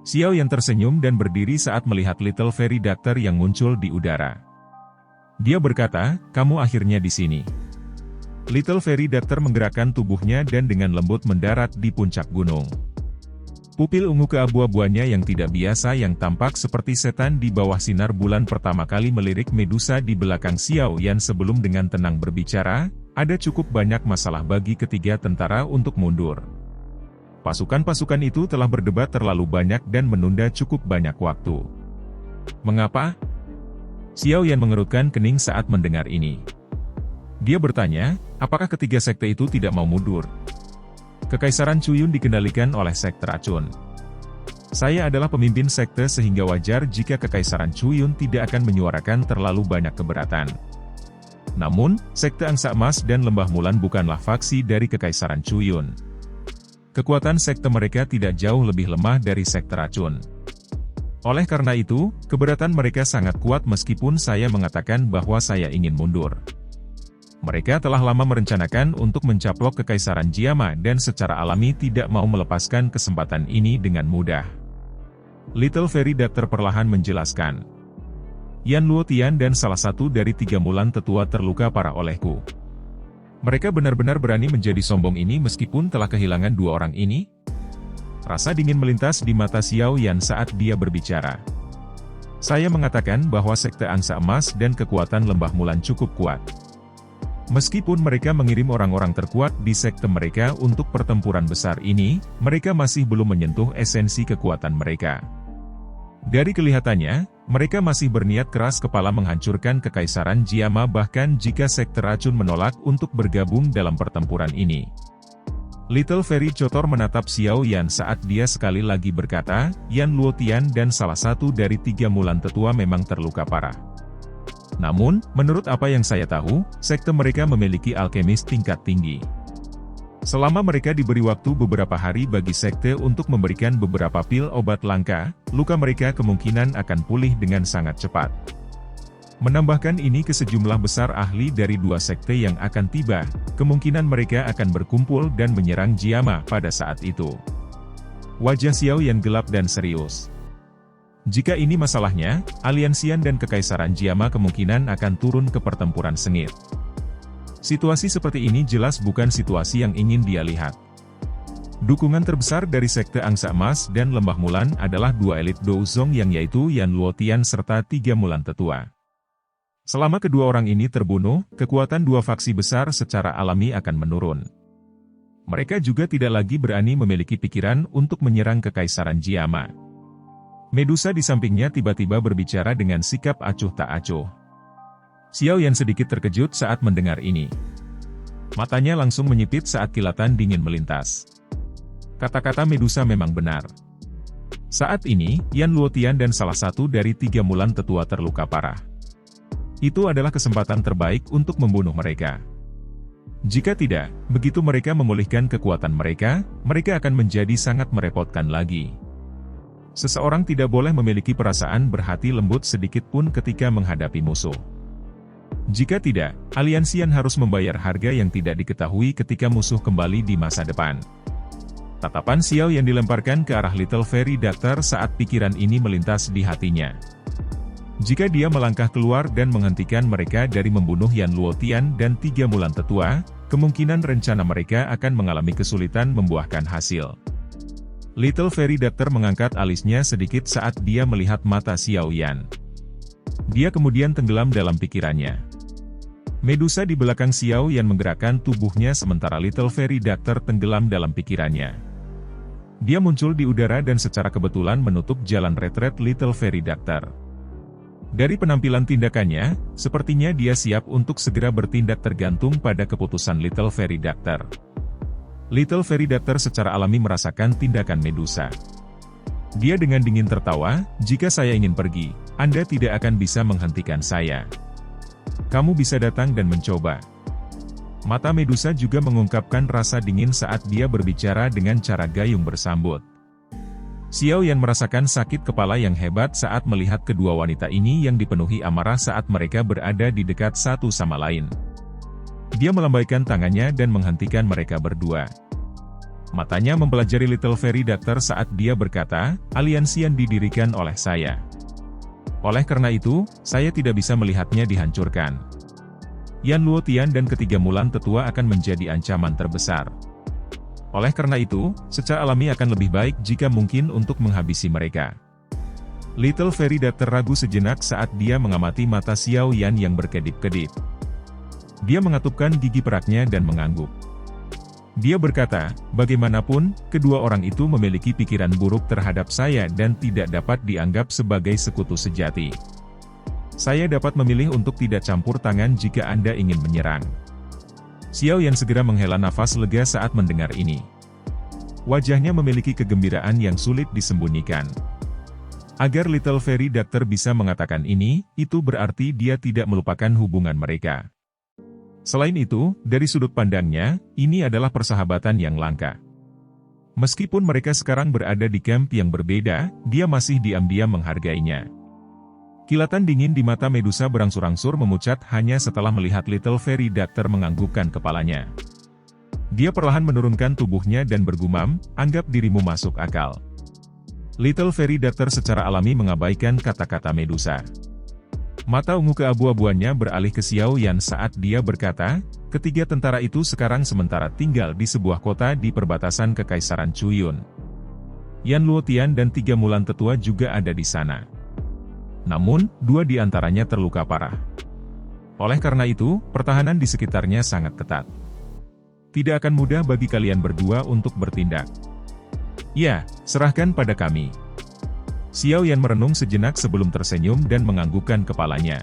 Xiao Yan tersenyum dan berdiri saat melihat Little Fairy Doctor yang muncul di udara. Dia berkata, "Kamu akhirnya di sini." Little Fairy Doctor menggerakkan tubuhnya dan dengan lembut mendarat di puncak gunung. Pupil ungu keabu-abuannya yang tidak biasa yang tampak seperti setan di bawah sinar bulan pertama kali melirik Medusa di belakang Xiao Yan sebelum dengan tenang berbicara, "Ada cukup banyak masalah bagi ketiga tentara untuk mundur. Pasukan-pasukan itu telah berdebat terlalu banyak dan menunda cukup banyak waktu." "Mengapa?" Xiao Yan mengerutkan kening saat mendengar ini. Dia bertanya, apakah ketiga sekte itu tidak mau mundur? Kekaisaran Cuyun dikendalikan oleh sekte racun. Saya adalah pemimpin sekte sehingga wajar jika Kekaisaran Cuyun tidak akan menyuarakan terlalu banyak keberatan. Namun, sekte Angsa Emas dan Lembah Mulan bukanlah faksi dari Kekaisaran Cuyun. Kekuatan sekte mereka tidak jauh lebih lemah dari sekte racun. Oleh karena itu, keberatan mereka sangat kuat meskipun saya mengatakan bahwa saya ingin mundur. Mereka telah lama merencanakan untuk mencaplok Kekaisaran Jiama dan secara alami tidak mau melepaskan kesempatan ini dengan mudah. Little Fairy Doctor perlahan menjelaskan. "Yan Luotian dan salah satu dari 3 Mulan tetua terluka parah olehku. Mereka benar-benar berani menjadi sombong ini meskipun telah kehilangan 2 orang ini?" Rasa dingin melintas di mata Xiao Yan saat dia berbicara. "Saya mengatakan bahwa sekte Angsa Emas dan kekuatan Lembah Mulan cukup kuat. Meskipun mereka mengirim orang-orang terkuat di sekte mereka untuk pertempuran besar ini, mereka masih belum menyentuh esensi kekuatan mereka. Dari kelihatannya, mereka masih berniat keras kepala menghancurkan Kekaisaran Jiama bahkan jika sekte racun menolak untuk bergabung dalam pertempuran ini." Little Fairy Chotor menatap Xiao Yan saat dia sekali lagi berkata, "Yan Luotian dan salah satu dari 3 Mulan tetua memang terluka parah. Namun, menurut apa yang saya tahu, sekte mereka memiliki alkemis tingkat tinggi. Selama mereka diberi waktu beberapa hari bagi sekte untuk memberikan beberapa pil obat langka, luka mereka kemungkinan akan pulih dengan sangat cepat." Menambahkan ini ke sejumlah besar ahli dari 2 sekte yang akan tiba, kemungkinan mereka akan berkumpul dan menyerang Jiama pada saat itu. Wajah Xiao Yan gelap dan serius. "Jika ini masalahnya, Aliansian dan Kekaisaran Jiama kemungkinan akan turun ke pertempuran sengit. Situasi seperti ini jelas bukan situasi yang ingin dia lihat. Dukungan terbesar dari sekte Angsa Emas dan Lembah Mulan adalah 2 elit Douzong yang yaitu Yan Luotian serta 3 Mulan tetua. Selama kedua orang ini terbunuh, kekuatan 2 faksi besar secara alami akan menurun. Mereka juga tidak lagi berani memiliki pikiran untuk menyerang Kekaisaran Jiama." Medusa di sampingnya tiba-tiba berbicara dengan sikap acuh tak acuh. Xiao Yan sedikit terkejut saat mendengar ini. Matanya langsung menyipit saat kilatan dingin melintas. Kata-kata Medusa memang benar. Saat ini, Yan Luotian dan salah satu dari 3 Mulan tetua terluka parah. Itu adalah kesempatan terbaik untuk membunuh mereka. Jika tidak, begitu mereka memulihkan kekuatan mereka, mereka akan menjadi sangat merepotkan lagi. Seseorang tidak boleh memiliki perasaan berhati lembut sedikit pun ketika menghadapi musuh. Jika tidak, Aliansian harus membayar harga yang tidak diketahui ketika musuh kembali di masa depan. Tatapan Xiao yang dilemparkan ke arah Little Fairy Doctor saat pikiran ini melintas di hatinya. Jika dia melangkah keluar dan menghentikan mereka dari membunuh Yan Luotian dan 3 Mulan tetua, kemungkinan rencana mereka akan mengalami kesulitan membuahkan hasil. Little Fairy Doctor mengangkat alisnya sedikit saat dia melihat mata Xiao Yan. Dia kemudian tenggelam dalam pikirannya. Medusa di belakang Xiao Yan menggerakkan tubuhnya sementara Little Fairy Doctor tenggelam dalam pikirannya. Dia muncul di udara dan secara kebetulan menutup jalan retret Little Fairy Doctor. Dari penampilan tindakannya, sepertinya dia siap untuk segera bertindak tergantung pada keputusan Little Fairy Doctor. Little Fairy Doctor secara alami merasakan tindakan Medusa. Dia dengan dingin tertawa, "Jika saya ingin pergi, Anda tidak akan bisa menghentikan saya. Kamu bisa datang dan mencoba." Mata Medusa juga mengungkapkan rasa dingin saat dia berbicara dengan cara gayung bersambut. Xiao Yan merasakan sakit kepala yang hebat saat melihat kedua wanita ini yang dipenuhi amarah saat mereka berada di dekat satu sama lain. Dia melambaikan tangannya dan menghentikan mereka berdua. Matanya mempelajari Little Fairy Doctor saat dia berkata, aliansi yang didirikan oleh saya. Oleh karena itu, saya tidak bisa melihatnya dihancurkan. Yan Luotian dan ketiga Mulan Tetua akan menjadi ancaman terbesar. Oleh karena itu, secara alami akan lebih baik jika mungkin untuk menghabisi mereka. Little Fairy Doctor ragu sejenak saat dia mengamati mata Xiao Yan yang berkedip-kedip. Dia mengatupkan gigi peraknya dan mengangguk. Dia berkata, bagaimanapun, kedua orang itu memiliki pikiran buruk terhadap saya dan tidak dapat dianggap sebagai sekutu sejati. Saya dapat memilih untuk tidak campur tangan jika Anda ingin menyerang. Xiao Yan segera menghela nafas lega saat mendengar ini. Wajahnya memiliki kegembiraan yang sulit disembunyikan. Agar Little Fairy Doctor bisa mengatakan ini, itu berarti dia tidak melupakan hubungan mereka. Selain itu, dari sudut pandangnya, ini adalah persahabatan yang langka. Meskipun mereka sekarang berada di camp yang berbeda, dia masih diam-diam menghargainya. Kilatan dingin di mata Medusa berangsur-angsur memucat hanya setelah melihat Little Fairy Doctor menganggukkan kepalanya. Dia perlahan menurunkan tubuhnya dan bergumam, anggap dirimu masuk akal. Little Fairy Doctor secara alami mengabaikan kata-kata Medusa. Mata ungu keabu-abuannya beralih ke Xiao Yan saat dia berkata, ketiga tentara itu sekarang sementara tinggal di sebuah kota di perbatasan Kekaisaran Chuyun. Yan Luotian dan tiga Mulan Tetua juga ada di sana. Namun, dua di antaranya terluka parah. Oleh karena itu, pertahanan di sekitarnya sangat ketat. Tidak akan mudah bagi kalian berdua untuk bertindak. Ya, serahkan pada kami. Xiao Yan merenung sejenak sebelum tersenyum dan menganggukkan kepalanya.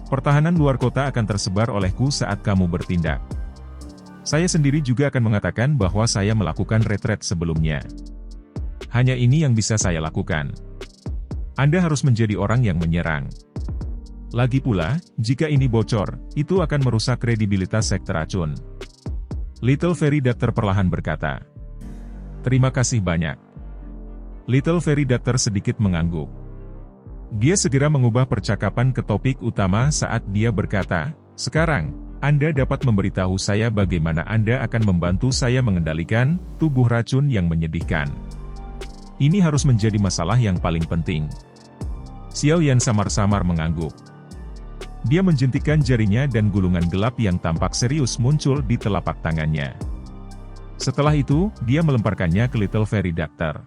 Pertahanan luar kota akan tersebar olehku saat kamu bertindak. Saya sendiri juga akan mengatakan bahwa saya melakukan retret sebelumnya. Hanya ini yang bisa saya lakukan. Anda harus menjadi orang yang menyerang. Lagi pula, jika ini bocor, itu akan merusak kredibilitas sekte racun. Little Fairy Doctor perlahan berkata. Terima kasih banyak. Little Fairy Doctor sedikit mengangguk. Dia segera mengubah percakapan ke topik utama saat dia berkata, sekarang, Anda dapat memberitahu saya bagaimana Anda akan membantu saya mengendalikan tubuh racun yang menyedihkan. Ini harus menjadi masalah yang paling penting. Xiao Yan samar-samar mengangguk. Dia menjentikkan jarinya dan gulungan gelap yang tampak serius muncul di telapak tangannya. Setelah itu, dia melemparkannya ke Little Fairy Doctor.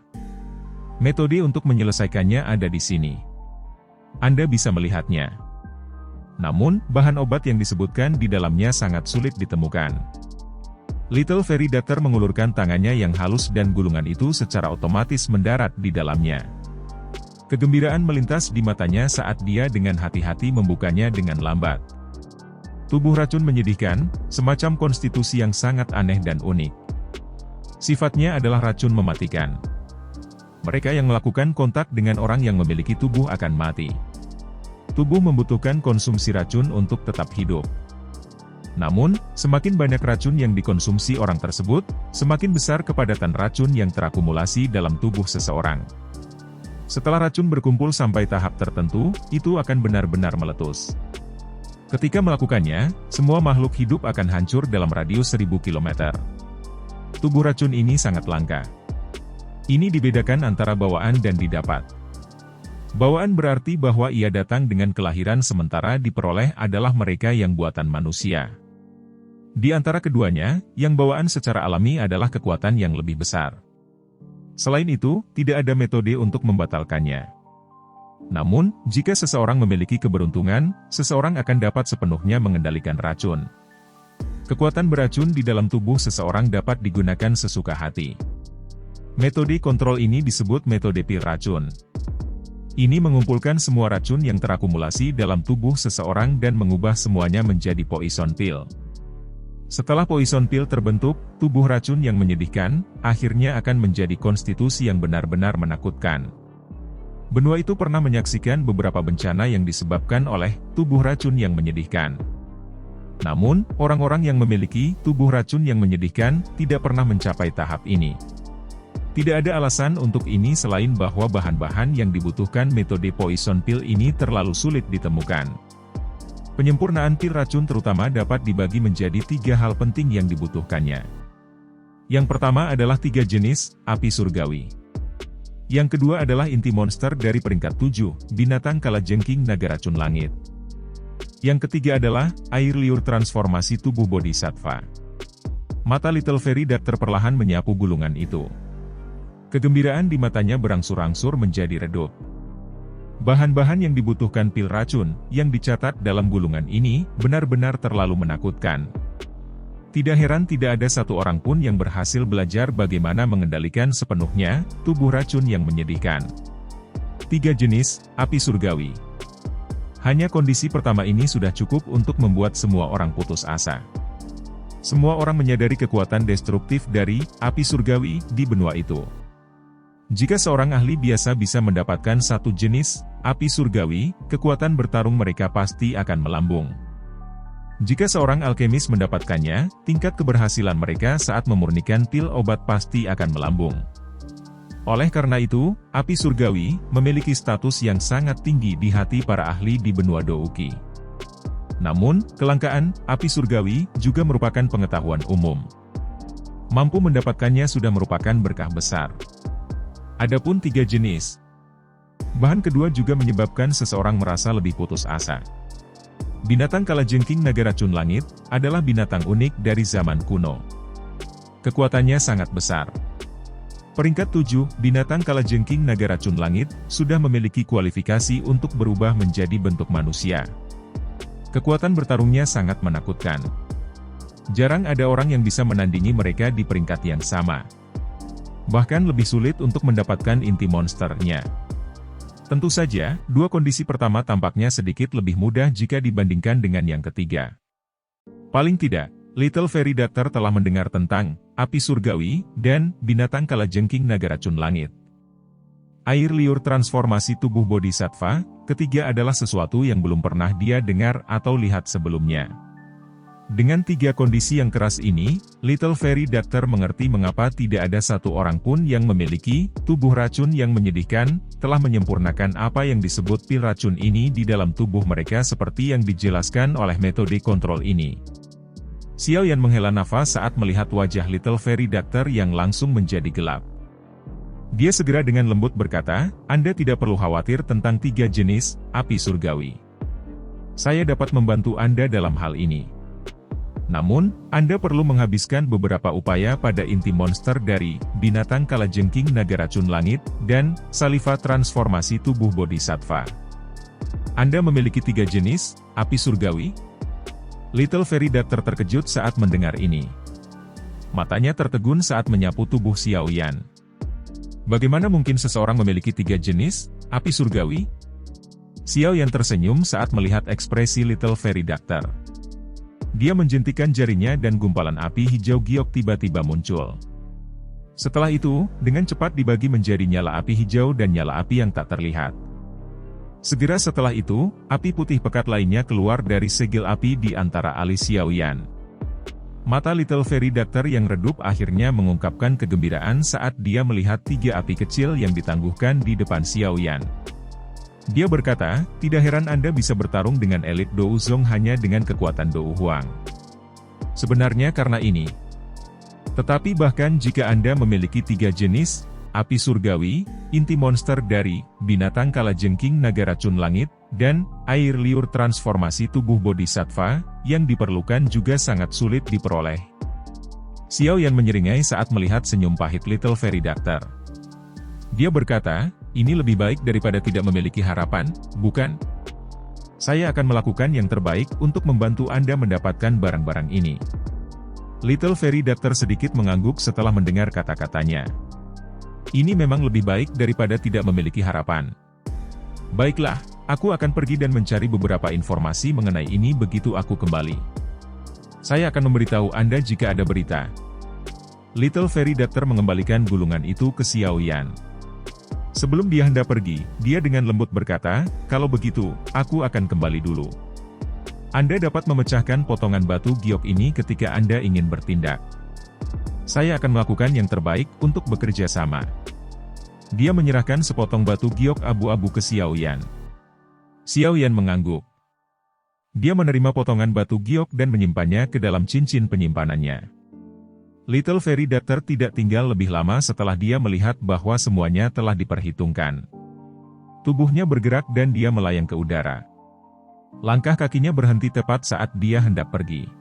Metode untuk menyelesaikannya ada di sini. Anda bisa melihatnya. Namun, bahan obat yang disebutkan di dalamnya sangat sulit ditemukan. Little Fairy Doctor mengulurkan tangannya yang halus dan gulungan itu secara otomatis mendarat di dalamnya. Kegembiraan melintas di matanya saat dia dengan hati-hati membukanya dengan lambat. Tubuh racun menyedihkan, semacam konstitusi yang sangat aneh dan unik. Sifatnya adalah racun mematikan. Mereka yang melakukan kontak dengan orang yang memiliki tubuh akan mati. Tubuh membutuhkan konsumsi racun untuk tetap hidup. Namun, semakin banyak racun yang dikonsumsi orang tersebut, semakin besar kepadatan racun yang terakumulasi dalam tubuh seseorang. Setelah racun berkumpul sampai tahap tertentu, itu akan benar-benar meletus. Ketika melakukannya, semua makhluk hidup akan hancur dalam radius 1000 km. Tubuh racun ini sangat langka. Ini dibedakan antara bawaan dan didapat. Bawaan berarti bahwa ia datang dengan kelahiran sementara diperoleh adalah mereka yang buatan manusia. Di antara keduanya, yang bawaan secara alami adalah kekuatan yang lebih besar. Selain itu, tidak ada metode untuk membatalkannya. Namun, jika seseorang memiliki keberuntungan, seseorang akan dapat sepenuhnya mengendalikan racun. Kekuatan beracun di dalam tubuh seseorang dapat digunakan sesuka hati. Metode kontrol ini disebut metode pil racun. Ini mengumpulkan semua racun yang terakumulasi dalam tubuh seseorang dan mengubah semuanya menjadi poison pill. Setelah poison pill terbentuk, tubuh racun yang menyedihkan, akhirnya akan menjadi konstitusi yang benar-benar menakutkan. Benua itu pernah menyaksikan beberapa bencana yang disebabkan oleh tubuh racun yang menyedihkan. Namun, orang-orang yang memiliki tubuh racun yang menyedihkan tidak pernah mencapai tahap ini. Tidak ada alasan untuk ini selain bahwa bahan-bahan yang dibutuhkan metode poison pill ini terlalu sulit ditemukan. Penyempurnaan pil racun terutama dapat dibagi menjadi 3 hal penting yang dibutuhkannya. Yang pertama adalah 3 jenis api surgawi. Yang kedua adalah inti monster dari peringkat 7, binatang kalajengking naga racun langit. Yang ketiga adalah air liur transformasi tubuh bodhisattva. Mata Little Fairy Doctor perlahan menyapu gulungan itu. Kegembiraan di matanya berangsur-angsur menjadi redup. Bahan-bahan yang dibutuhkan pil racun, yang dicatat dalam gulungan ini, benar-benar terlalu menakutkan. Tidak heran tidak ada satu orang pun yang berhasil belajar bagaimana mengendalikan sepenuhnya, tubuh racun yang menyedihkan. 3 jenis, api surgawi. Hanya kondisi pertama ini sudah cukup untuk membuat semua orang putus asa. Semua orang menyadari kekuatan destruktif dari api surgawi di benua itu. Jika seorang ahli biasa bisa mendapatkan satu jenis api surgawi, kekuatan bertarung mereka pasti akan melambung. Jika seorang alkemis mendapatkannya, tingkat keberhasilan mereka saat memurnikan pil obat pasti akan melambung. Oleh karena itu, api surgawi memiliki status yang sangat tinggi di hati para ahli di benua Douki. Namun, kelangkaan api surgawi juga merupakan pengetahuan umum. Mampu mendapatkannya sudah merupakan berkah besar. Adapun 3 jenis. Bahan kedua juga menyebabkan seseorang merasa lebih putus asa. Binatang kalajengking naga racun langit adalah binatang unik dari zaman kuno. Kekuatannya sangat besar. Peringkat 7, binatang kalajengking naga racun langit sudah memiliki kualifikasi untuk berubah menjadi bentuk manusia. Kekuatan bertarungnya sangat menakutkan. Jarang ada orang yang bisa menandingi mereka di peringkat yang sama. Bahkan lebih sulit untuk mendapatkan inti monsternya. Tentu saja, dua kondisi pertama tampaknya sedikit lebih mudah jika dibandingkan dengan yang ketiga. Paling tidak, Little Fairy Doctor telah mendengar tentang api surgawi dan binatang kalajengking naga racun langit. Air liur transformasi tubuh bodhisattva, ketiga adalah sesuatu yang belum pernah dia dengar atau lihat sebelumnya. Dengan 3 kondisi yang keras ini, Little Fairy Doctor mengerti mengapa tidak ada satu orang pun yang memiliki tubuh racun yang menyedihkan, telah menyempurnakan apa yang disebut pil racun ini di dalam tubuh mereka seperti yang dijelaskan oleh metode kontrol ini. Xiao Yan menghela nafas saat melihat wajah Little Fairy Doctor yang langsung menjadi gelap. Dia segera dengan lembut berkata, Anda tidak perlu khawatir tentang 3 jenis api surgawi. Saya dapat membantu Anda dalam hal ini. Namun, Anda perlu menghabiskan beberapa upaya pada inti monster dari binatang kalajengking naga racun langit dan saliva transformasi tubuh bodhisattva. Anda memiliki 3 jenis api surgawi? Little Fairy Doctor terkejut saat mendengar ini. Matanya tertegun saat menyapu tubuh Xiao Yan. Bagaimana mungkin seseorang memiliki 3 jenis api surgawi? Xiao Yan tersenyum saat melihat ekspresi Little Fairy Doctor. Dia menjentikan jarinya dan gumpalan api hijau giok tiba-tiba muncul. Setelah itu, dengan cepat dibagi menjadi nyala api hijau dan nyala api yang tak terlihat. Segera setelah itu, api putih pekat lainnya keluar dari segel api di antara alis Xiao Yan. Mata Little Fairy Doctor yang redup akhirnya mengungkapkan kegembiraan saat dia melihat 3 api kecil yang ditangguhkan di depan Xiao Yan. Dia berkata, tidak heran Anda bisa bertarung dengan elit Dou Zong hanya dengan kekuatan Dou Huang. Sebenarnya karena ini. Tetapi bahkan jika Anda memiliki 3 jenis api surgawi, inti monster dari binatang kalajengking naga racun langit, dan air liur transformasi tubuh bodhisattva, yang diperlukan juga sangat sulit diperoleh. Xiao Yan menyeringai saat melihat senyum pahit Little Fairy Doctor. Dia berkata, ini lebih baik daripada tidak memiliki harapan, bukan? Saya akan melakukan yang terbaik untuk membantu Anda mendapatkan barang-barang ini. Little Fairy Doctor sedikit mengangguk setelah mendengar kata-katanya. Ini memang lebih baik daripada tidak memiliki harapan. Baiklah, aku akan pergi dan mencari beberapa informasi mengenai ini begitu aku kembali. Saya akan memberitahu Anda jika ada berita. Little Fairy Doctor mengembalikan gulungan itu ke Xiao Yan. Sebelum dia hendak pergi, dia dengan lembut berkata, kalau begitu, aku akan kembali dulu. Anda dapat memecahkan potongan batu giok ini ketika Anda ingin bertindak. Saya akan melakukan yang terbaik untuk bekerja sama. Dia menyerahkan sepotong batu giok abu-abu ke Xiao Yan. Xiao Yan mengangguk. Dia menerima potongan batu giok dan menyimpannya ke dalam cincin penyimpanannya. Little Fairy Doctor tidak tinggal lebih lama setelah dia melihat bahwa semuanya telah diperhitungkan. Tubuhnya bergerak dan dia melayang ke udara. Langkah kakinya berhenti tepat saat dia hendak pergi.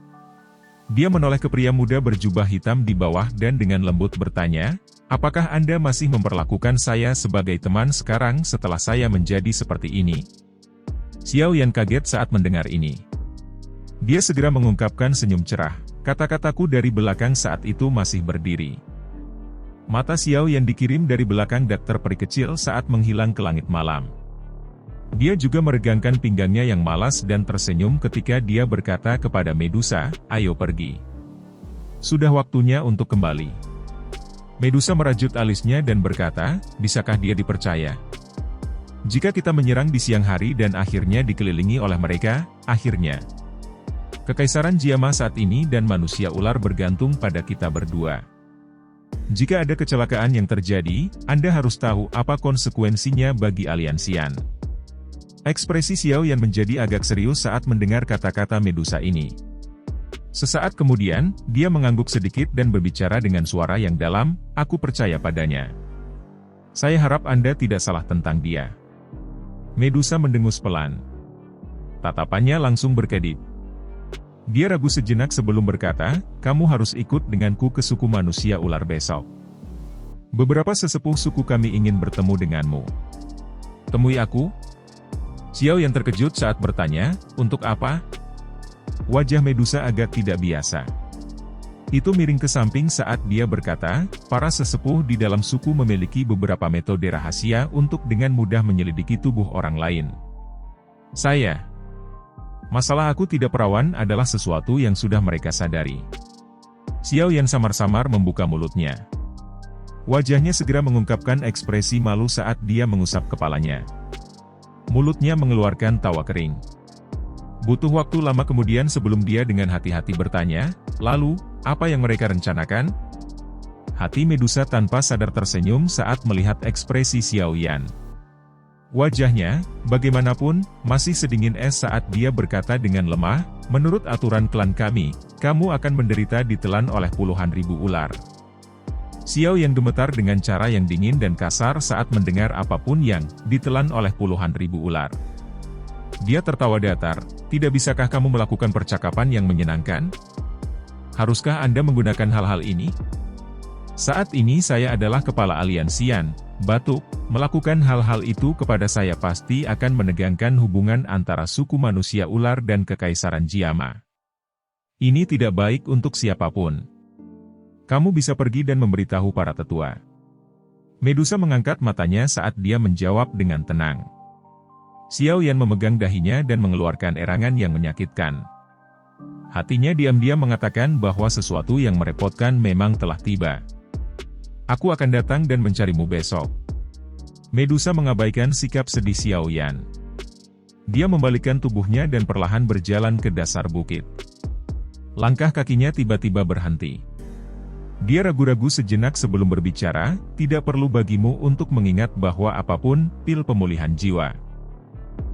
Dia menoleh ke pria muda berjubah hitam di bawah dan dengan lembut bertanya, "Apakah Anda masih memperlakukan saya sebagai teman sekarang setelah saya menjadi seperti ini?" Xiao Yan kaget saat mendengar ini. Dia segera mengungkapkan senyum cerah. "Kata-kataku dari belakang saat itu masih berdiri." Mata Xiao yang dikirim dari belakang dokter peri kecil saat menghilang ke langit malam. Dia juga meregangkan pinggangnya yang malas dan tersenyum ketika dia berkata kepada Medusa, "Ayo pergi. Sudah waktunya untuk kembali." Medusa merajut alisnya dan berkata, "Bisakah dia dipercaya? Jika kita menyerang di siang hari dan akhirnya dikelilingi oleh mereka, akhirnya Kekaisaran Jiama saat ini dan manusia ular bergantung pada kita berdua. Jika ada kecelakaan yang terjadi, Anda harus tahu apa konsekuensinya bagi aliansian." Ekspresi Xiao Yan menjadi agak serius saat mendengar kata-kata Medusa ini. Sesaat kemudian, dia mengangguk sedikit dan berbicara dengan suara yang dalam, "Aku percaya padanya. Saya harap Anda tidak salah tentang dia." Medusa mendengus pelan. Tatapannya langsung berkedip. Dia ragu sejenak sebelum berkata, "Kamu harus ikut denganku ke suku manusia ular besok. Beberapa sesepuh suku kami ingin bertemu denganmu." "Temui aku?" Xiao yang terkejut saat bertanya, "Untuk apa?" Wajah Medusa agak tidak biasa. Itu miring ke samping saat dia berkata, "Para sesepuh di dalam suku memiliki beberapa metode rahasia untuk dengan mudah menyelidiki tubuh orang lain. Masalah aku tidak perawan adalah sesuatu yang sudah mereka sadari." Xiao Yan samar-samar membuka mulutnya. Wajahnya segera mengungkapkan ekspresi malu saat dia mengusap kepalanya. Mulutnya mengeluarkan tawa kering. Butuh waktu lama kemudian sebelum dia dengan hati-hati bertanya, "Lalu, apa yang mereka rencanakan?" Hati Medusa tanpa sadar tersenyum saat melihat ekspresi Xiao Yan. Wajahnya, bagaimanapun, masih sedingin es saat dia berkata dengan lemah, "Menurut aturan klan kami, kamu akan menderita ditelan oleh puluhan ribu ular." Xiao yang gemetar dengan cara yang dingin dan kasar saat mendengar apapun yang ditelan oleh puluhan ribu ular. Dia tertawa datar, "Tidak bisakah kamu melakukan percakapan yang menyenangkan? Haruskah Anda menggunakan hal-hal ini? Saat ini saya adalah kepala aliansian, batuk, melakukan hal-hal itu kepada saya pasti akan menegangkan hubungan antara suku manusia ular dan Kekaisaran Jiama. Ini tidak baik untuk siapapun. Kamu bisa pergi dan memberitahu para tetua." Medusa mengangkat matanya saat dia menjawab dengan tenang. Xiao Yan memegang dahinya dan mengeluarkan erangan yang menyakitkan. Hatinya diam-diam mengatakan bahwa sesuatu yang merepotkan memang telah tiba. "Aku akan datang dan mencarimu besok." Medusa mengabaikan sikap sedih Xiao Yan. Dia membalikkan tubuhnya dan perlahan berjalan ke dasar bukit. Langkah kakinya tiba-tiba berhenti. Dia ragu-ragu sejenak sebelum berbicara, "Tidak perlu bagimu untuk mengingat bahwa apapun, pil pemulihan jiwa.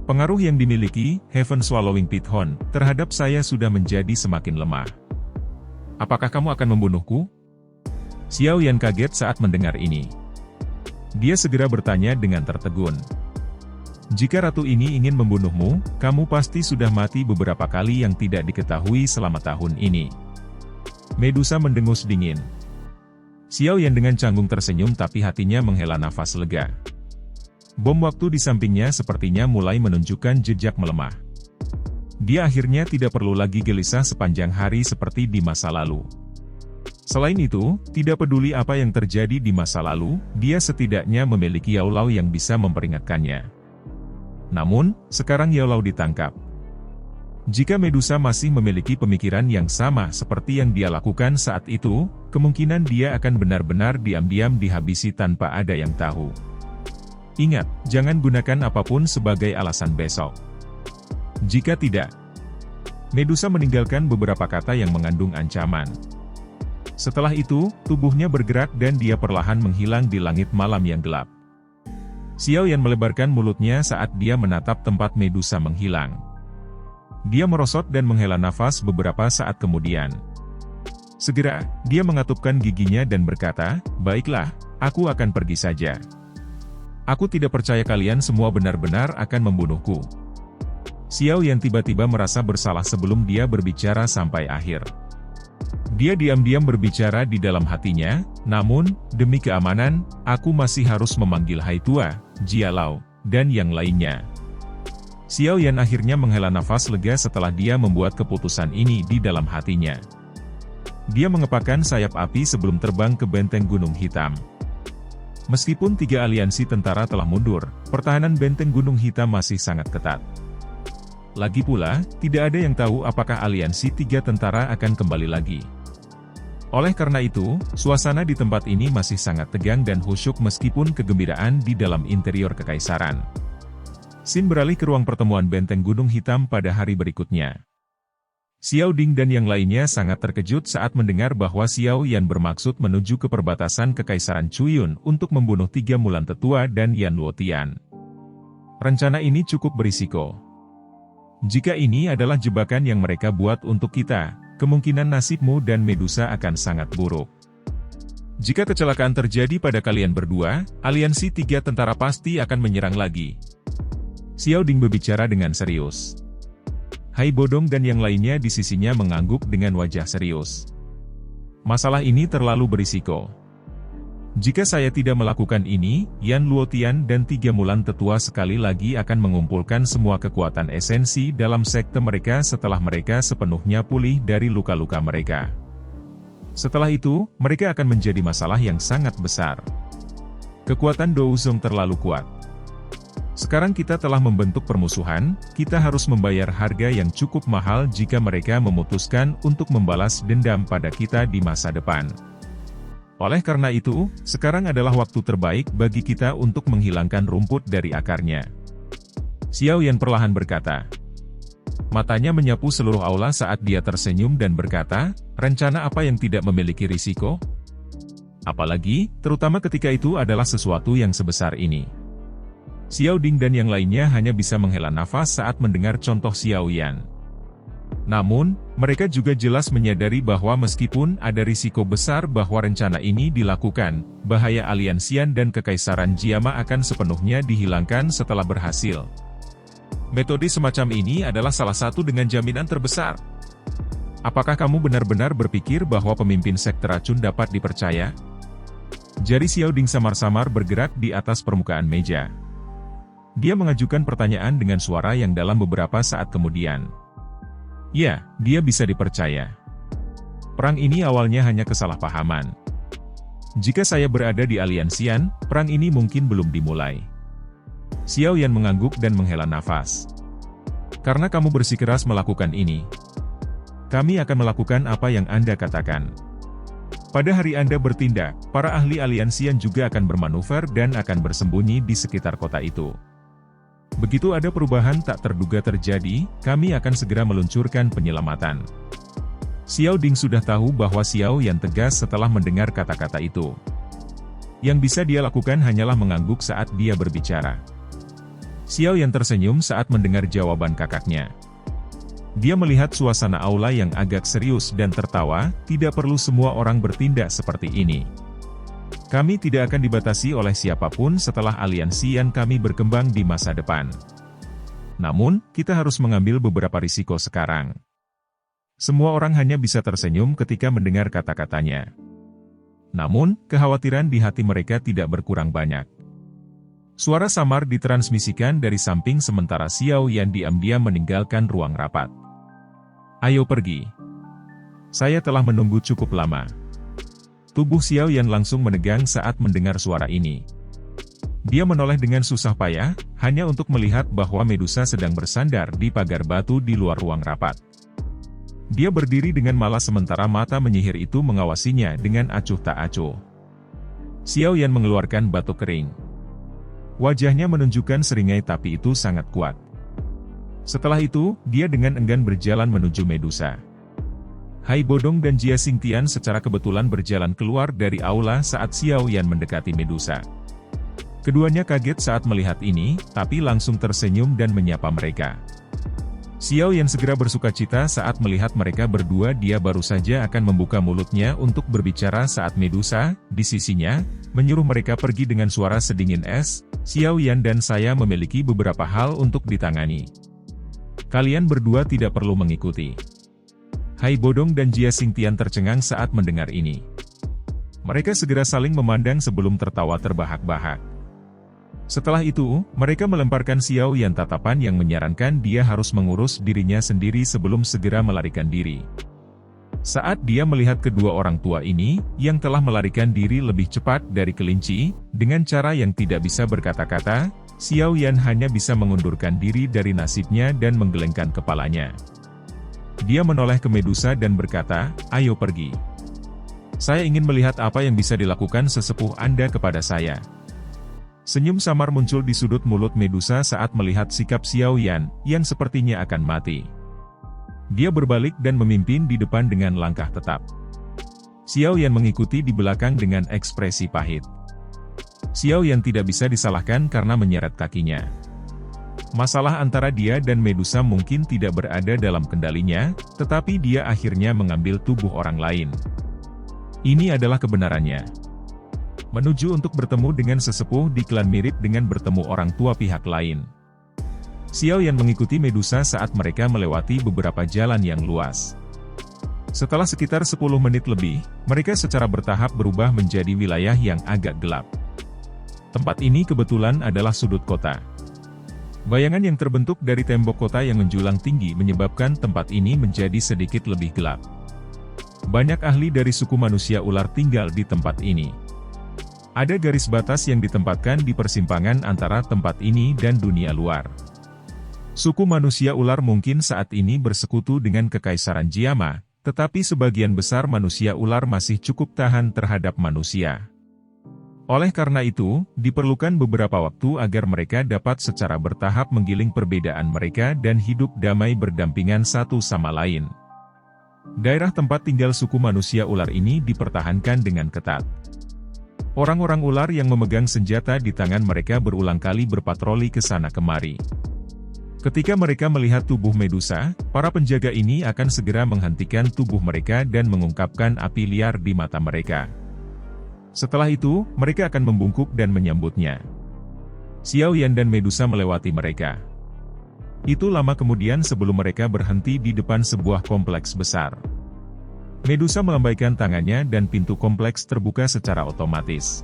Pengaruh yang dimiliki, Heaven Swallowing Python, terhadap saya sudah menjadi semakin lemah. Apakah kamu akan membunuhku?" Xiao Yan kaget saat mendengar ini. Dia segera bertanya dengan tertegun. "Jika ratu ini ingin membunuhmu, kamu pasti sudah mati beberapa kali yang tidak diketahui selama tahun ini." Medusa mendengus dingin. Xiao Yan dengan canggung tersenyum tapi hatinya menghela nafas lega. Bom waktu di sampingnya sepertinya mulai menunjukkan jejak melemah. Dia akhirnya tidak perlu lagi gelisah sepanjang hari seperti di masa lalu. Selain itu, tidak peduli apa yang terjadi di masa lalu, dia setidaknya memiliki Yao yang bisa memperingatkannya. Namun, sekarang Yao ditangkap. Jika Medusa masih memiliki pemikiran yang sama seperti yang dia lakukan saat itu, kemungkinan dia akan benar-benar diam-diam dihabisi tanpa ada yang tahu. Ingat, jangan gunakan apapun sebagai alasan besok. Jika tidak, Medusa meninggalkan beberapa kata yang mengandung ancaman. Setelah itu, tubuhnya bergerak dan dia perlahan menghilang di langit malam yang gelap. Xiao Yan melebarkan mulutnya saat dia menatap tempat Medusa menghilang. Dia merosot dan menghela nafas beberapa saat kemudian. Segera, dia mengatupkan giginya dan berkata, "Baiklah, aku akan pergi saja. Aku tidak percaya kalian semua benar-benar akan membunuhku." Xiao Yan tiba-tiba merasa bersalah sebelum dia berbicara sampai akhir. Dia diam-diam berbicara di dalam hatinya, "Namun, demi keamanan, aku masih harus memanggil Hai Tua, Jia Lao, dan yang lainnya." Xiao Yan akhirnya menghela nafas lega setelah dia membuat keputusan ini di dalam hatinya. Dia mengepakkan sayap api sebelum terbang ke benteng Gunung Hitam. Meskipun 3 aliansi tentara telah mundur, pertahanan benteng Gunung Hitam masih sangat ketat. Lagi pula, tidak ada yang tahu apakah aliansi 3 tentara akan kembali lagi. Oleh karena itu, suasana di tempat ini masih sangat tegang dan khusyuk meskipun kegembiraan di dalam interior kekaisaran. Xin beralih ke ruang pertemuan benteng Gunung Hitam pada hari berikutnya. Xiao Ding dan yang lainnya sangat terkejut saat mendengar bahwa Xiao Yan bermaksud menuju ke perbatasan Kekaisaran Chuyun untuk membunuh 3 Mulan Tetua dan Yan Luotian. Rencana ini cukup berisiko. Jika ini adalah jebakan yang mereka buat untuk kita, kemungkinan nasibmu dan Medusa akan sangat buruk. Jika kecelakaan terjadi pada kalian berdua, aliansi 3 tentara pasti akan menyerang lagi. Xiao Ding berbicara dengan serius. Hai Bodong dan yang lainnya di sisinya mengangguk dengan wajah serius. Masalah ini terlalu berisiko. Jika saya tidak melakukan ini, Yan Luotian dan 3 Mulan Tetua sekali lagi akan mengumpulkan semua kekuatan esensi dalam sekte mereka setelah mereka sepenuhnya pulih dari luka-luka mereka. Setelah itu, mereka akan menjadi masalah yang sangat besar. Kekuatan Douzong terlalu kuat. Sekarang kita telah membentuk permusuhan, kita harus membayar harga yang cukup mahal jika mereka memutuskan untuk membalas dendam pada kita di masa depan. Oleh karena itu, sekarang adalah waktu terbaik bagi kita untuk menghilangkan rumput dari akarnya. Xiao Yan perlahan berkata. Matanya menyapu seluruh aula saat dia tersenyum dan berkata, rencana apa yang tidak memiliki risiko? Apalagi, terutama ketika itu adalah sesuatu yang sebesar ini. Xiao Ding dan yang lainnya hanya bisa menghela nafas saat mendengar contoh Xiao Yan. Namun, mereka juga jelas menyadari bahwa meskipun ada risiko besar bahwa rencana ini dilakukan, bahaya aliansian dan kekaisaran Jiama akan sepenuhnya dihilangkan setelah berhasil. Metode semacam ini adalah salah satu dengan jaminan terbesar. Apakah kamu benar-benar berpikir bahwa pemimpin sekte racun dapat dipercaya? Jari Xiao Ding samar-samar bergerak di atas permukaan meja. Dia mengajukan pertanyaan dengan suara yang dalam beberapa saat kemudian. Ya, dia bisa dipercaya. Perang ini awalnya hanya kesalahpahaman. Jika saya berada di aliansian, perang ini mungkin belum dimulai. Xiao Yan mengangguk dan menghela nafas. Karena kamu bersikeras melakukan ini, kami akan melakukan apa yang Anda katakan. Pada hari Anda bertindak, para ahli aliansian juga akan bermanuver dan akan bersembunyi di sekitar kota itu. Begitu ada perubahan tak terduga terjadi, kami akan segera meluncurkan penyelamatan. Xiao Ding sudah tahu bahwa Xiao Yan tegas setelah mendengar kata-kata itu. Yang bisa dia lakukan hanyalah mengangguk saat dia berbicara. Xiao Yan tersenyum saat mendengar jawaban kakaknya. Dia melihat suasana aula yang agak serius dan tertawa, tidak perlu semua orang bertindak seperti ini. Kami tidak akan dibatasi oleh siapapun setelah aliansi yang kami berkembang di masa depan. Namun, kita harus mengambil beberapa risiko sekarang. Semua orang hanya bisa tersenyum ketika mendengar kata-katanya. Namun, kekhawatiran di hati mereka tidak berkurang banyak. Suara samar ditransmisikan dari samping sementara Xiao Yan diam-diam meninggalkan ruang rapat. Ayo pergi. Saya telah menunggu cukup lama. Tubuh Xiao Yan langsung menegang saat mendengar suara ini. Dia menoleh dengan susah payah, hanya untuk melihat bahwa Medusa sedang bersandar di pagar batu di luar ruang rapat. Dia berdiri dengan malas sementara mata menyihir itu mengawasinya dengan acuh tak acuh. Xiao Yan mengeluarkan batuk kering. Wajahnya menunjukkan seringai tapi itu sangat kuat. Setelah itu, dia dengan enggan berjalan menuju Medusa. Hai Bodong dan Jia Xingtian secara kebetulan berjalan keluar dari aula saat Xiao Yan mendekati Medusa. Keduanya kaget saat melihat ini, tapi langsung tersenyum dan menyapa mereka. Xiao Yan segera bersukacita saat melihat mereka berdua. Dia baru saja akan membuka mulutnya untuk berbicara saat Medusa, di sisinya, menyuruh mereka pergi dengan suara sedingin es. Xiao Yan dan saya memiliki beberapa hal untuk ditangani. Kalian berdua tidak perlu mengikuti. Hai Bodong dan Jia Xingtian tercengang saat mendengar ini. Mereka segera saling memandang sebelum tertawa terbahak-bahak. Setelah itu, mereka melemparkan Xiao Yan tatapan yang menyarankan dia harus mengurus dirinya sendiri sebelum segera melarikan diri. Saat dia melihat kedua orang tua ini, yang telah melarikan diri lebih cepat dari kelinci, dengan cara yang tidak bisa berkata-kata, Xiao Yan hanya bisa mengundurkan diri dari nasibnya dan menggelengkan kepalanya. Dia menoleh ke Medusa dan berkata, "Ayo pergi. Saya ingin melihat apa yang bisa dilakukan sesepuh Anda kepada saya." Senyum samar muncul di sudut mulut Medusa saat melihat sikap Xiao Yan, yang sepertinya akan mati. Dia berbalik dan memimpin di depan dengan langkah tetap. Xiao Yan mengikuti di belakang dengan ekspresi pahit. Xiao Yan tidak bisa disalahkan karena menyeret kakinya. Masalah antara dia dan Medusa mungkin tidak berada dalam kendalinya, tetapi dia akhirnya mengambil tubuh orang lain. Ini adalah kebenarannya. Menuju untuk bertemu dengan sesepuh di klan mirip dengan bertemu orang tua pihak lain. Xiao Yan mengikuti Medusa saat mereka melewati beberapa jalan yang luas. Setelah sekitar 10 menit lebih, mereka secara bertahap berubah menjadi wilayah yang agak gelap. Tempat ini kebetulan adalah sudut kota. Bayangan yang terbentuk dari tembok kota yang menjulang tinggi menyebabkan tempat ini menjadi sedikit lebih gelap. Banyak ahli dari suku manusia ular tinggal di tempat ini. Ada garis batas yang ditempatkan di persimpangan antara tempat ini dan dunia luar. Suku manusia ular mungkin saat ini bersekutu dengan Kekaisaran Jiama, tetapi sebagian besar manusia ular masih cukup tahan terhadap manusia. Oleh karena itu, diperlukan beberapa waktu agar mereka dapat secara bertahap menggiling perbedaan mereka dan hidup damai berdampingan satu sama lain. Daerah tempat tinggal suku manusia ular ini dipertahankan dengan ketat. Orang-orang ular yang memegang senjata di tangan mereka berulang kali berpatroli ke sana kemari. Ketika mereka melihat tubuh Medusa, para penjaga ini akan segera menghentikan tubuh mereka dan mengungkapkan api liar di mata mereka. Setelah itu, mereka akan membungkuk dan menyambutnya. Xiao Yan dan Medusa melewati mereka. Itu lama kemudian sebelum mereka berhenti di depan sebuah kompleks besar. Medusa melambaikan tangannya dan pintu kompleks terbuka secara otomatis.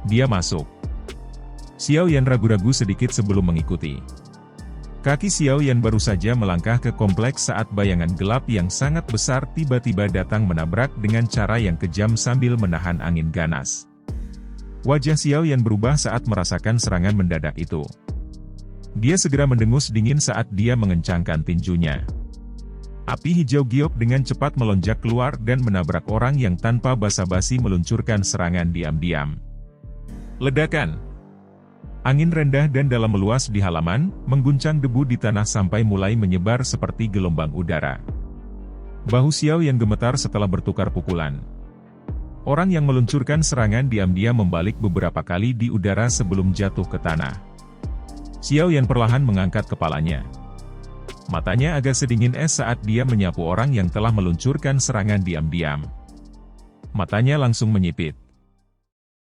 Dia masuk. Xiao Yan ragu-ragu sedikit sebelum mengikuti. Kaki Xiao Yan baru saja melangkah ke kompleks saat bayangan gelap yang sangat besar tiba-tiba datang menabrak dengan cara yang kejam sambil menahan angin ganas. Wajah Xiao Yan berubah saat merasakan serangan mendadak itu. Dia segera mendengus dingin saat dia mengencangkan tinjunya. Api hijau giok dengan cepat melonjak keluar dan menabrak orang yang tanpa basa-basi meluncurkan serangan diam-diam. Ledakan! Angin rendah dan dalam meluas di halaman, mengguncang debu di tanah sampai mulai menyebar seperti gelombang udara. Bahu Xiao yang gemetar setelah bertukar pukulan. Orang yang meluncurkan serangan diam-diam membalik beberapa kali di udara sebelum jatuh ke tanah. Xiao Yan perlahan mengangkat kepalanya. Matanya agak sedingin es saat dia menyapu orang yang telah meluncurkan serangan diam-diam. Matanya langsung menyipit.